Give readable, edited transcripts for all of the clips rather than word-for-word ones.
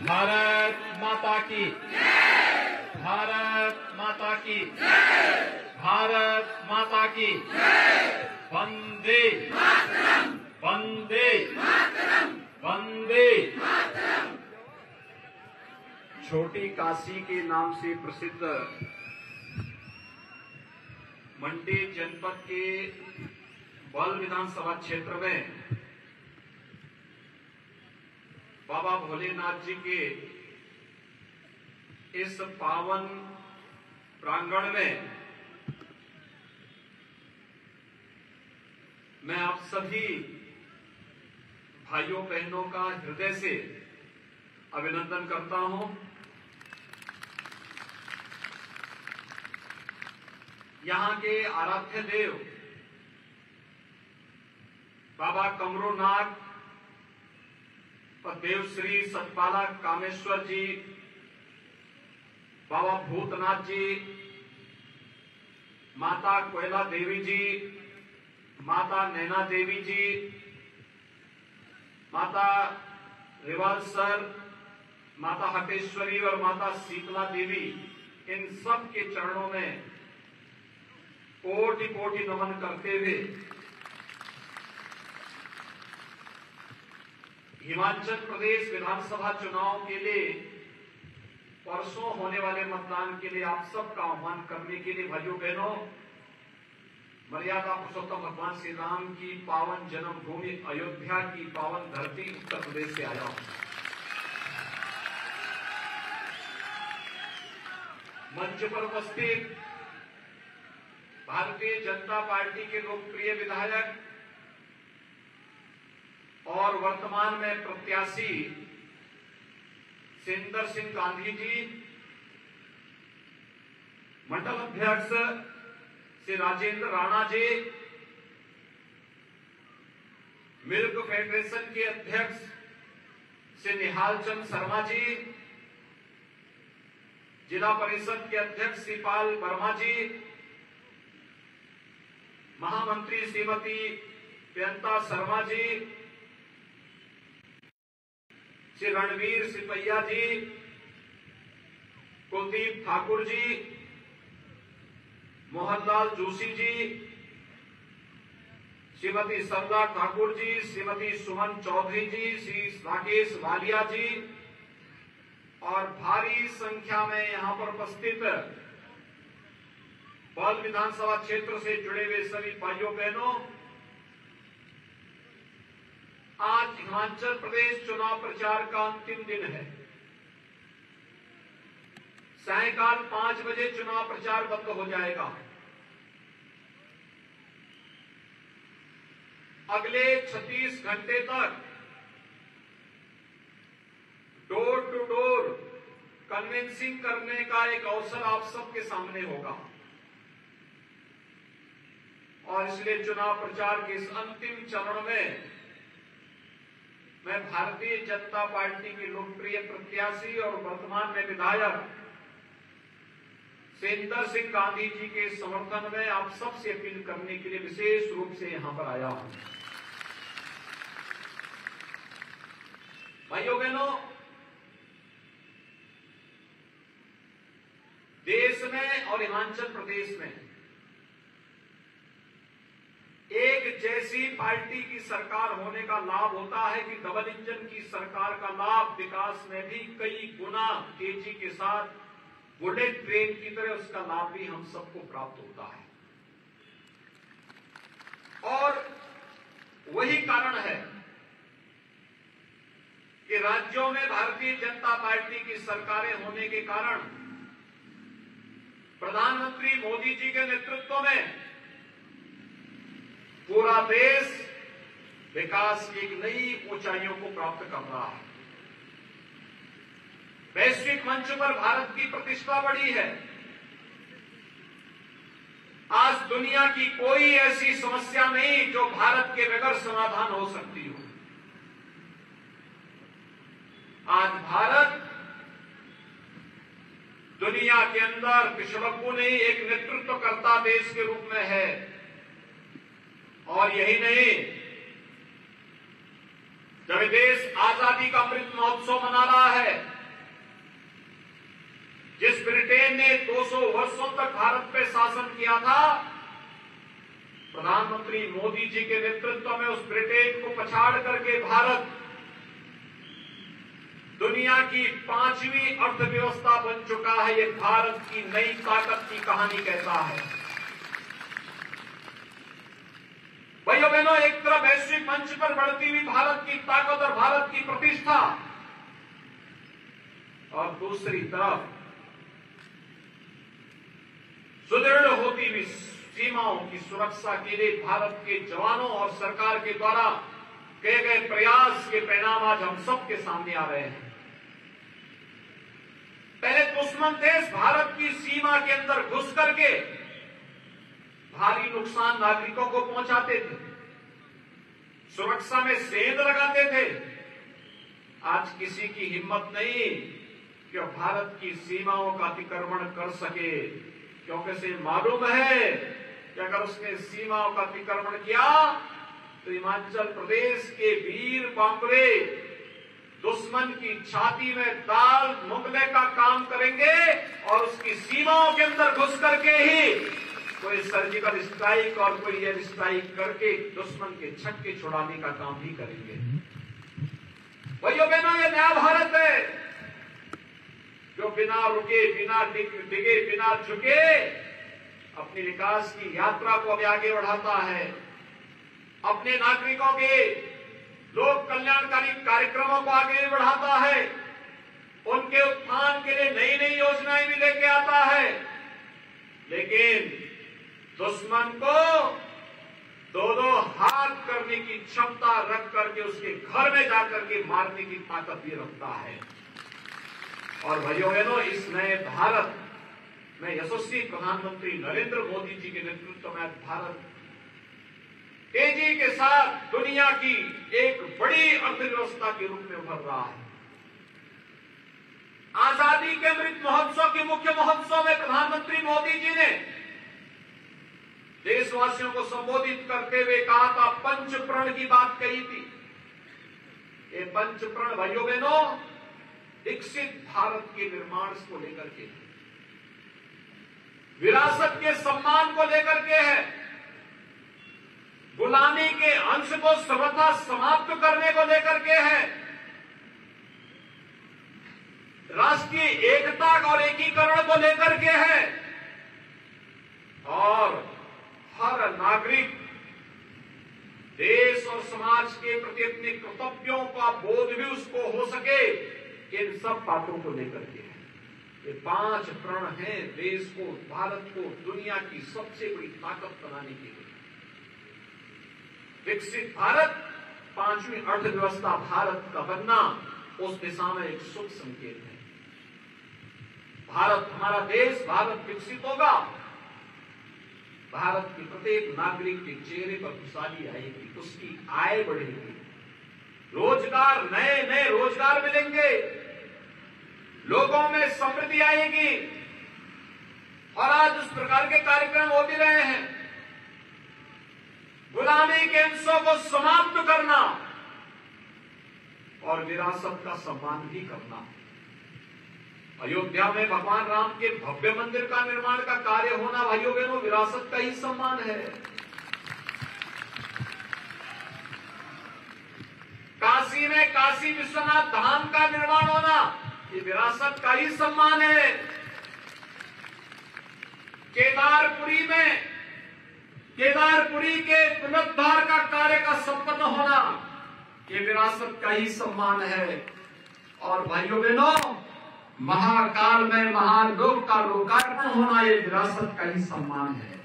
भारत माता की, भारत माता की, भारत माता की, वंदे वंदे वंदे। छोटी काशी के नाम से प्रसिद्ध मंडी जनपद के बल विधानसभा क्षेत्र में बाबा भोलेनाथ जी के इस पावन प्रांगण में मैं आप सभी भाइयों बहनों का हृदय से अभिनंदन करता हूं। यहां के आराध्य देव बाबा कमरोनाथ और देव श्री सतपाला कामेश्वर जी, बाबा भूतनाथ जी, माता कोयला देवी जी, माता नैना देवी जी, माता रिवालसर, माता हटेश्वरी और माता शीतला देवी, इन सब के चरणों में कोटि कोटि नमन करते हुए हिमाचल प्रदेश विधानसभा चुनाव के लिए परसों होने वाले मतदान के लिए आप सबका आह्वान करने के लिए भाइयों बहनों मर्यादा पुरुषोत्तम भगवान श्री राम की पावन जन्मभूमि अयोध्या की पावन धरती उत्तर प्रदेश से आया हूं। मंच पर उपस्थित भारतीय जनता पार्टी के लोकप्रिय विधायक और वर्तमान में प्रत्याशी सिंदर सिंह गांधी जी, मंडल अध्यक्ष श्री राजेंद्र राणा जी, मिल्क फेडरेशन के अध्यक्ष श्री निहाल चंद शर्मा जी, जिला परिषद के अध्यक्ष श्री पाल वर्मा जी, महामंत्री श्रीमती प्रियंता शर्मा जी, श्री रणवीर सिपैया जी, कुलदीप ठाकुर जी, मोहनलाल जोशी जी, श्रीमती सरला ठाकुर जी, श्रीमती सुमन चौधरी जी, श्री राकेश वालिया जी और भारी संख्या में यहां पर उपस्थित बल विधानसभा क्षेत्र से जुड़े हुए सभी भाइयों बहनों, आज हिमाचल प्रदेश चुनाव प्रचार का अंतिम दिन है। सायंकाल 5 बजे चुनाव प्रचार बंद हो जाएगा। अगले 36 घंटे तक डोर टू डोर कन्विंसिंग करने का एक अवसर आप सबके सामने होगा और इसलिए चुनाव प्रचार के इस अंतिम चरण में मैं भारतीय जनता पार्टी के लोकप्रिय प्रत्याशी और वर्तमान में विधायक सिंदर सिंह गांधी जी के समर्थन में आप सबसे अपील करने के लिए विशेष रूप से यहां पर आया हूं। भाइयों बहनों, देश में और हिमाचल प्रदेश में एक जैसी पार्टी की सरकार होने का लाभ होता है कि डबल इंजन की सरकार का लाभ विकास में भी कई गुना तेजी के साथ बुलेट ट्रेन की तरह उसका लाभ भी हम सबको प्राप्त होता है। और वही कारण है कि राज्यों में भारतीय जनता पार्टी की सरकारें होने के कारण प्रधानमंत्री मोदी जी के नेतृत्व में पूरा देश विकास की एक नई ऊंचाइयों को प्राप्त कर रहा है। वैश्विक मंच पर भारत की प्रतिष्ठा बढ़ी है। आज दुनिया की कोई ऐसी समस्या नहीं जो भारत के बगैर समाधान हो सकती हो। आज भारत दुनिया के अंदर पिछड़ों नहीं एक नेतृत्वकर्ता देश के रूप में है। और यही नहीं, जब ये देश आजादी का अमृत महोत्सव मना रहा है, जिस ब्रिटेन ने 200 वर्षों तक भारत पे शासन किया था, प्रधानमंत्री मोदी जी के नेतृत्व में उस ब्रिटेन को पछाड़ करके भारत दुनिया की 5वीं अर्थव्यवस्था बन चुका है। ये भारत की नई ताकत की कहानी कहता है। भाइयों बहनों, एक तरफ वैश्विक मंच पर बढ़ती हुई भारत की ताकत और भारत की प्रतिष्ठा, और दूसरी तरफ सुदृढ़ होती हुई सीमाओं की सुरक्षा के लिए भारत के जवानों और सरकार के द्वारा किए गए प्रयास के परिणाम आज हम सबके सामने आ रहे हैं। पहले दुश्मन देश भारत की सीमा के अंदर घुस करके भारी नुकसान नागरिकों को पहुंचाते थे, सुरक्षा में सेंध लगाते थे। आज किसी की हिम्मत नहीं कि भारत की सीमाओं का अतिक्रमण कर सके, क्योंकि उसे मालूम है कि अगर उसने सीमाओं का अतिक्रमण किया तो हिमाचल प्रदेश के वीर बांकुरे दुश्मन की छाती में दाल मुगले का काम करेंगे और उसकी सीमाओं के अंदर घुस करके ही कोई सर्जिकल स्ट्राइक और कोई एयर स्ट्राइक करके दुश्मन के छक्के छुड़ाने का काम भी करेंगे। भाइयों बहनों, ये नया भारत है जो बिना रुके, बिना डिगे, बिना झुके अपनी विकास की यात्रा को अभी आगे बढ़ाता है। अपने नागरिकों के लोक कल्याणकारी कार्यक्रमों को आगे बढ़ाता है। उनके उत्थान के लिए नई नई योजनाएं भी लेके आता है। लेकिन दुश्मन को दो हाथ करने की क्षमता रख करके उसके घर में जाकर के मारने की ताकत भी रखता है। और भाइयों बहनों, इस नए भारत में यशस्वी प्रधानमंत्री नरेंद्र मोदी जी के नेतृत्व में भारत तेजी के साथ दुनिया की एक बड़ी अर्थव्यवस्था के रूप में उभर रहा है। आजादी के अमृत महोत्सव के मुख्य महोत्सव में प्रधानमंत्री मोदी जी ने देशवासियों को संबोधित करते हुए कहा था, पंच प्रण की बात कही थी। ये पंच प्रण भाइयों बहनों विकसित भारत के निर्माण को लेकर के, विरासत के सम्मान को लेकर के है, गुलामी के अंश को सर्वथा समाप्त करने को लेकर के है, राष्ट्रीय एकता और एकीकरण को लेकर के है, और हर नागरिक देश और समाज के प्रति अपने कर्तव्यों का बोध भी उसको हो सके, इन सब बातों को लेकर के है। ये 5 प्रण हैं देश को, भारत को दुनिया की सबसे बड़ी ताकत बनाने के लिए। विकसित भारत, 5वीं अर्थव्यवस्था भारत का बनना उस दिशा में एक शुभ संकेत है। भारत, हमारा देश भारत विकसित होगा, भारत के प्रत्येक नागरिक के चेहरे पर खुशहाली आएगी, उसकी आय बढ़ेगी, रोजगार, नए नए रोजगार मिलेंगे, लोगों में समृद्धि आएगी। और आज उस प्रकार के कार्यक्रम हो भी रहे हैं। गुलामी के अंशों को समाप्त करना और विरासत का सम्मान भी करना। अयोध्या में भगवान राम के भव्य मंदिर का निर्माण का कार्य होना भाइयों बहनों विरासत का ही सम्मान है। काशी में काशी विश्वनाथ धाम का निर्माण होना ये विरासत का ही सम्मान है। केदारपुरी के पुनरुद्धार का कार्य का संपन्न होना ये विरासत का ही सम्मान है। और भाइयों बहनों, महाकाल में महालोक का लोकार्पण होना ये विरासत का ही सम्मान है।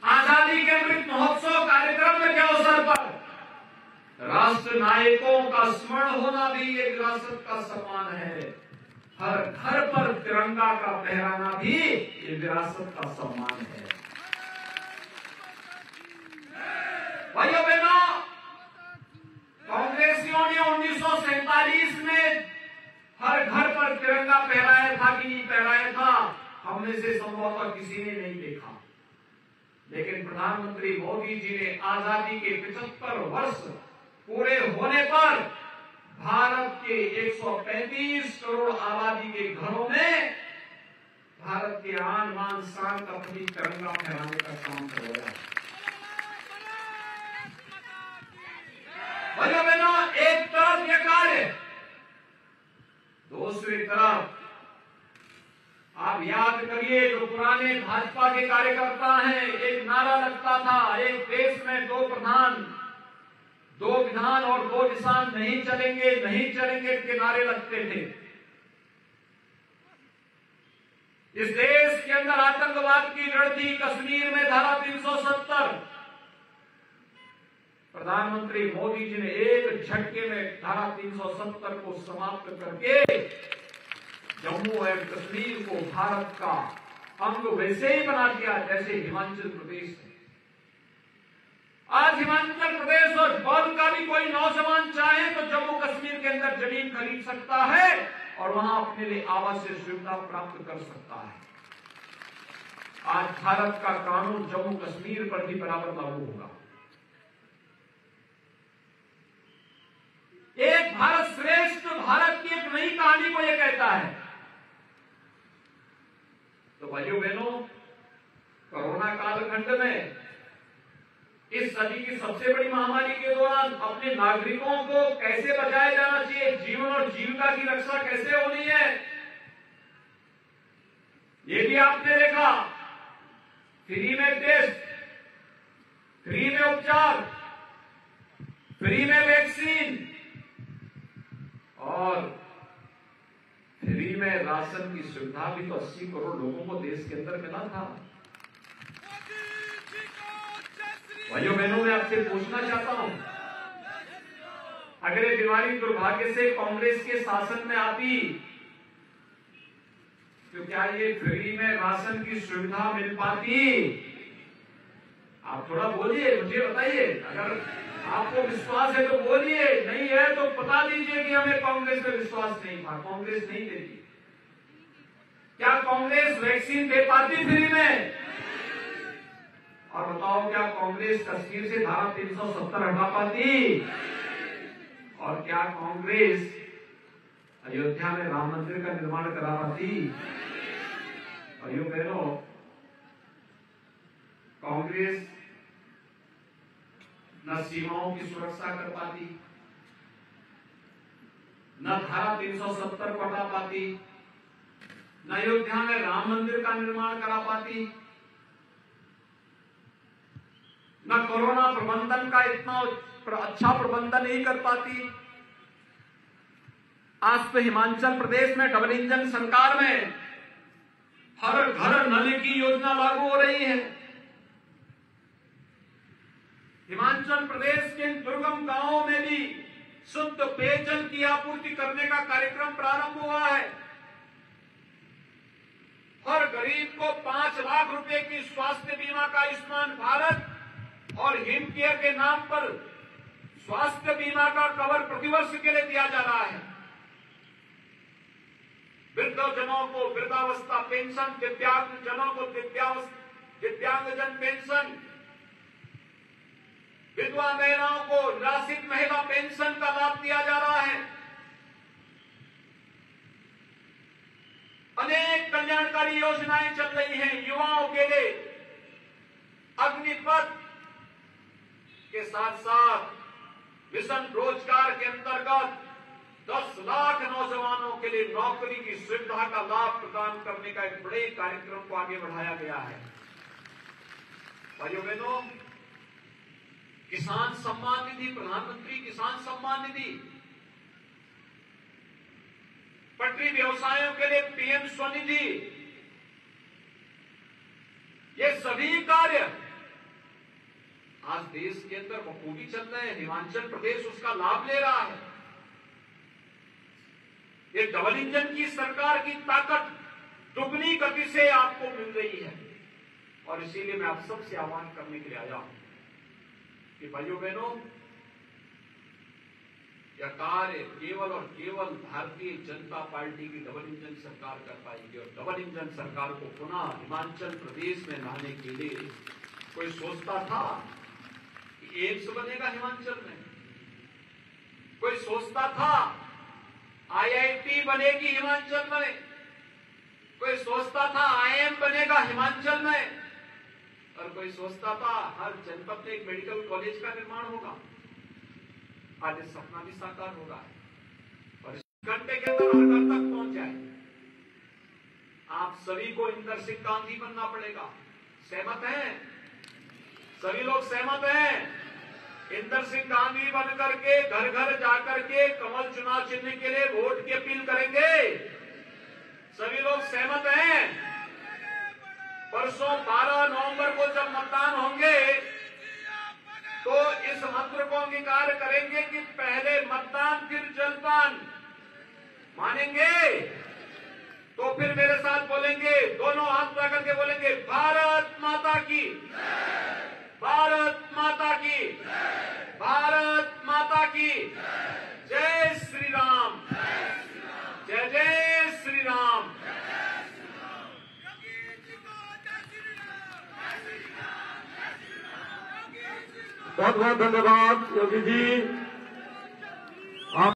आजादी के अमृत महोत्सव कार्यक्रम के अवसर पर राष्ट्र नायकों का स्मरण होना भी ये विरासत का सम्मान है। हर घर पर तिरंगा का फहराना भी ये विरासत का सम्मान है। भाइयों बहनों, कांग्रेसियों ने 1947 में हर घर पर तिरंगा फहराया था कि नहीं फहराया था, हमने से संभवतः किसी ने नहीं देखा। लेकिन लेकिन प्रधानमंत्री मोदी जी ने आजादी के 75 वर्ष पूरे होने पर भारत के 135 करोड़ आबादी के घरों में भारत के आन बान शान का प्रतीक तिरंगा फहराने का काम करवाया। भाइयों बहनों, एक तरफ ये कार्य, दूसरी तरफ आप याद करिए, जो पुराने भाजपा के कार्यकर्ता हैं, एक नारा लगता था, एक देश में दो प्रधान, दो विधान और दो निशान नहीं चलेंगे, नहीं चलेंगे के नारे लगते थे। इस देश के अंदर आतंकवाद की जड़ थी, कश्मीर में धारा 370। प्रधानमंत्री मोदी जी ने एक झटके में धारा 370 को समाप्त करके जम्मू एवं कश्मीर को भारत का अंग वैसे ही बना दिया जैसे हिमाचल प्रदेश है। आज हिमाचल प्रदेश और बौद्ध का भी कोई नौजवान चाहे तो जम्मू कश्मीर के अंदर जमीन खरीद सकता है और वहां अपने लिए आवासीय सुविधा प्राप्त कर सकता है। आज भारत का कानून जम्मू कश्मीर पर भी बराबर लागू होगा। एक भारत श्रेष्ठ भारत की एक नई कहानी को यह कहता है। तो भाइयों बहनों, कोरोना कालखंड में इस सदी की सबसे बड़ी महामारी के दौरान अपने नागरिकों को कैसे बचाया जाना चाहिए, जीवन और जीविका की रक्षा कैसे होनी है, ये भी आपने देखा। फ्री में टेस्ट, फ्री में उपचार, फ्री में वैक्सीन और फ्री में राशन की सुविधा भी तो 80 करोड़ लोगों को देश के अंदर मिला था। भाइयों बहनों, मैं आपसे पूछना चाहता हूं, अगर ये बीमारी दुर्भाग्य से कांग्रेस के शासन में आती तो क्या ये फ्री में राशन की सुविधा मिल पाती? आप थोड़ा बोलिए, मुझे बताइए। अगर आपको विश्वास है तो बोलिए, नहीं है तो बता दीजिए कि हमें कांग्रेस पे विश्वास नहीं था, कांग्रेस नहीं देती। क्या कांग्रेस वैक्सीन दे पाती फ्री में? और बताओ, क्या कांग्रेस कश्मीर से धारा 370 हटा पाती? और क्या कांग्रेस अयोध्या में राम मंदिर का निर्माण करा पाती? भाइयों बहनों, कांग्रेस न सीमाओं की सुरक्षा कर पाती, न धारा 370 को हटा पाती, न अयोध्या में राम मंदिर का निर्माण करा पाती, न कोरोना प्रबंधन का इतना अच्छा प्रबंधन नहीं कर पाती। आज तो हिमाचल प्रदेश में डबल इंजन सरकार में हर घर नल की योजना लागू हो रही है। हिमाचल प्रदेश के दुर्गम गांवों में भी शुद्ध पेयजल की आपूर्ति करने का कार्यक्रम प्रारंभ हुआ है। हर गरीब को 5 लाख रुपए की स्वास्थ्य बीमा का आयुष्मान भारत और हिम केयर के नाम पर स्वास्थ्य बीमा का कवर प्रतिवर्ष के लिए दिया जा रहा है। वृद्धजनों को वृद्धावस्था पेंशन, दिव्यांगजनों को दिव्यांगजन पेंशन, विधवा महिलाओं को निराश्रित महिला पेंशन का लाभ दिया जा रहा है। अनेक कल्याणकारी योजनाएं चल रही हैं युवाओं के लिए। अग्निपथ के साथ साथ मिशन रोजगार के अंतर्गत 10 लाख नौजवानों के लिए नौकरी की सुविधा का लाभ प्रदान करने का एक बड़े कार्यक्रम को आगे बढ़ाया गया है। भाइयों बहनों, किसान सम्मान निधि, प्रधानमंत्री किसान सम्मान निधि, पटरी व्यवसायों के लिए पीएम स्वनिधि, ये सभी कार्य आज देश के अंदर बखूबी चल रहे हैं। हिमाचल प्रदेश उसका लाभ ले रहा है। ये डबल इंजन की सरकार की ताकत दुगनी गति से आपको मिल रही है और इसीलिए मैं आप सबसे आह्वान करने के लिए आया हूं कि भाइयों बहनों, यह कार्य केवल और केवल भारतीय जनता पार्टी की डबल इंजन सरकार कर पाएगी और डबल इंजन सरकार को पुनः हिमाचल प्रदेश में लाने के लिए कोई सोचता था कि एम्स बनेगा हिमाचल में? कोई सोचता था आईआईटी बनेगी हिमाचल में? कोई सोचता था आईएम बनेगा हिमाचल में? और कोई सोचता था हर जनपद में एक मेडिकल कॉलेज का निर्माण होगा? आज ये सपना भी साकार होगा और इस घंटे के अंदर हर घर तक पहुंच जाए। आप सभी को इंदर सिंह गांधी बनना पड़ेगा। सहमत हैं? सभी लोग सहमत हैं? इंदर सिंह गांधी बन करके घर घर जाकर के कमल चुनाव चिन्ह के लिए वोट की अपील करेंगे। सभी लोग सहमत हैं? परसों 12 नवंबर को जब मतदान होंगे तो इस मंत्र को अंगीकार करेंगे कि पहले मतदान फिर जलपान। मानेंगे? तो फिर मेरे साथ बोलेंगे, दोनों हाथ उठा करके बोलेंगे, भारत माता की, भारत माता की, भारत माता की, जय श्री राम, जय जय श्री राम। बहुत बहुत धन्यवाद योगी जी।